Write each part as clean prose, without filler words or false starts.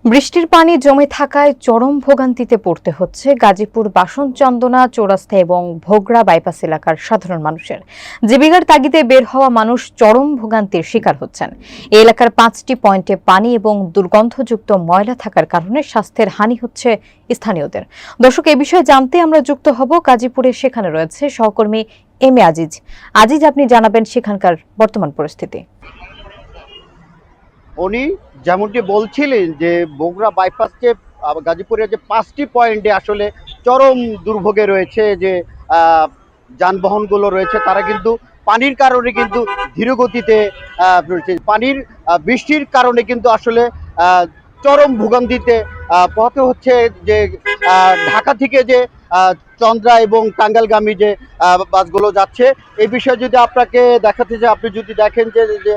বৃষ্টির পানি জমে থাকায় চরম ভোগান্তিতে পড়তে হচ্ছে গাজীপুর বাসনচন্দনা চৌরাস্তা এবং ভোগড়া বাইপাস এলাকার সাধারণ মানুষের। জীবিকার তাগিদে বের হওয়া মানুষ চরম ভোগান্তির শিকার হচ্ছেন। এই এলাকার 5টি পয়েন্টে পানি এবং দুর্গন্ধযুক্ত ময়লা থাকার কারণে স্বাস্থ্যের হানি হচ্ছে স্থানীয়দের। দর্শক, এই বিষয়ে জানতে আমরা যুক্ত হব গাজীপুরে। সেখানে রয়েছে সহকর্মী এম এ আজিজ। আজিজ, আপনি জানাবেন সেখানকার বর্তমান পরিস্থিতি। উনি যেমনটি বলছিলেন যে বগুড়া বাইপাসে গাজীপুরের যে 5টি পয়েন্টে আসলে চরম দুর্ভোগে রয়েছে, যে যানবাহনগুলো রয়েছে তারা কিন্তু পানির কারণে কিন্তু ধীরগতিতে রয়েছে। বৃষ্টির কারণে কিন্তু আসলে চরম ভোগান্তিতে পথে হচ্ছে। যে ঢাকা থেকে যে চন্দ্রা এবং টাঙ্গাইলগামী যে বাসগুলো যাচ্ছে, এই বিষয়ে যদি আপনাকে দেখাতে চাই, আপনি যদি দেখেন যে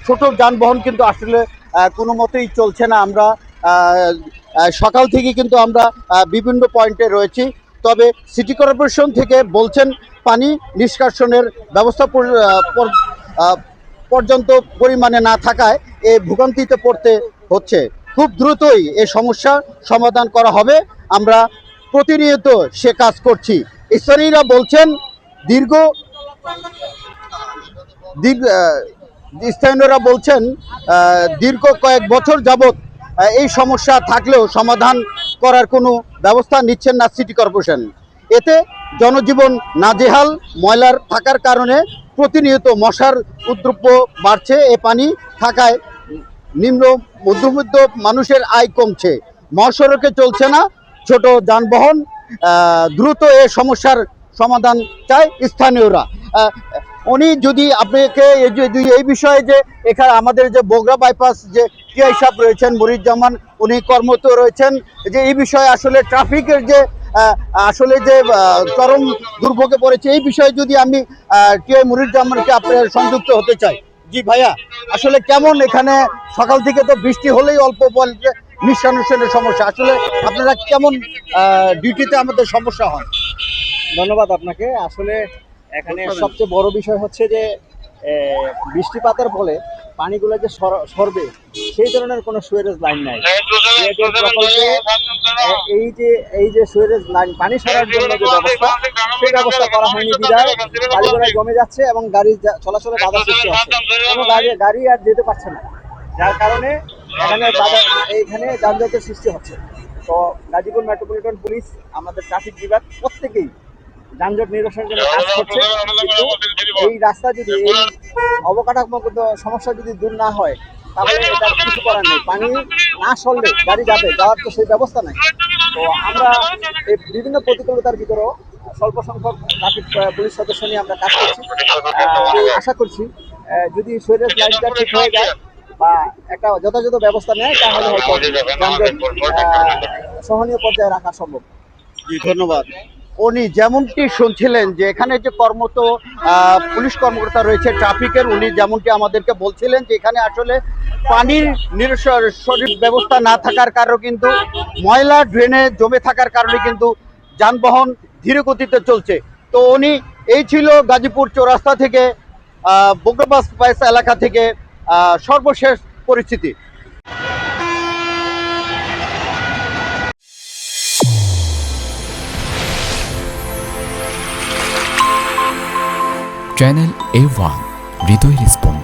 ছোট যানবাহন কিন্তু আসলে কোনো মতেই চলছে না। আমরা সকাল থেকে কিন্তু আমরা বিভিন্ন পয়েন্টে রয়েছি, তবে সিটি কর্পোরেশন থেকে বলছেন পানি নিষ্কাশনের ব্যবস্থা পর্যন্ত পরিমাণে না থাকায় এই ভোগান্তিতে পড়তে হচ্ছে। খুব দ্রুতই এই সমস্যার সমাধান করা হবে। আমরা প্রতিনিয়ত সে কাজ করছি। স্থানীয়রা বলছেন স্থানীয়রা বলছেন দীর্ঘ কয়েক বছর যাবৎ এই সমস্যা থাকলেও সমাধান করার কোনো ব্যবস্থা নিচ্ছেন না সিটি কর্পোরেশন। এতে জনজীবন নাজেহাল। ময়লার থাকার কারণে প্রতিনিয়ত মশার উপদ্রব বাড়ছে। এ পানি থাকায় নিম্ন মধ্যবিত্ত মানুষের আয় কমছে। মহাসড়কে চলছে না ছোট যানবাহন। দ্রুত এ সমস্যার সমাধান চায় স্থানীয়রা। উনি যদি আপনাকে এই বিষয়ে যে এখানে আমাদের যে বগুড়া বাইপাস যে টিআই সাহেব রয়েছেন মনিরুজ্জামান, উনি কর্মরত রয়েছেন, যে এই বিষয়ে আসলে ট্রাফিকের যে আসলে যে চরম দুর্ভোগে পড়েছে, এই বিষয়ে যদি আমি টিআই মনিরুজ্জামানকে আপনার সংযুক্ত হতে চাই। জি ভাইয়া, আসলে কেমন এখানে সকাল থেকে তো বৃষ্টি হলেই অল্প নিঃশ্বাসের সমস্যা, আসলে আপনারা কেমন ডিউটিতে আমাদের সমস্যা হয়? ধন্যবাদ আপনাকে। আসলে এখানে সবচেয়ে বড় বিষয় হচ্ছে যে বৃষ্টিপাতের ফলে পানিগুলো যে সরবে সেই ধরনের কোনো সুয়েরেজ লাইন নাই। প্রকল্পে এই যে সুয়েরেজ লাইন পানি সরার জন্য যে ব্যবস্থা, সেই ব্যবস্থা করা হয়নি বিধায় বালিগোড়ায় জমে যাচ্ছে এবং গাড়ি চলাচলে বাধা সৃষ্টি হচ্ছে। কোনো গাড়ি আর যেতে পারছে না, যার কারণে এইখানে যানজটের সৃষ্টি হচ্ছে। তো গাজীপুর মেট্রোপলিটন পুলিশ, আমাদের ট্রাফিক বিভাগ প্রত্যেকেই যানজট নিরসনের জন্য কাজ করছে। কিন্তু এই রাস্তা যদি এই অবকাঠামোগত সমস্যা যদি দূর না হয়, তাহলে এটা কিছু করার নেই। পানি না সরলে গাড়ি যাওয়ার তো সেই ব্যবস্থা নাই। তো আমরা এই বিভিন্ন প্রতিকূলতার ভিতরেও স্বল্প সংখ্যক ট্রাফিক পুলিশ সদস্য নিয়ে আমরা কাজ করছি। আশা করছি যদি সুয়েরেজ লাইনটা ঠিক হয়ে যায় বা একটা যথাযথ ব্যবস্থা নেয়, তাহলে হয়তো যানজট সহনীয় পর্যায়ে রাখা সম্ভব। জি, ধন্যবাদ। উনি যেমনটি শুনছিলেন যে এখানে যে পুলিশ কর্মকর্তা রয়েছে ট্রাফিকের, উনি যেমনটি আমাদেরকে বলছিলেন যে এখানে আসলে পানির নিরসনের ব্যবস্থা না থাকার কারণে কিন্তু ময়লা ড্রেনে জমে থাকার কারণে কিন্তু যানবাহন ধীর গতিতে চলছে। তো উনি এই ছিল গাজীপুর চৌরাস্তা থেকে বগুড়া বাইপাস এলাকা থেকে সর্বশেষ পরিস্থিতি। চ্যানেল A1 হৃদয় রেসপন্স।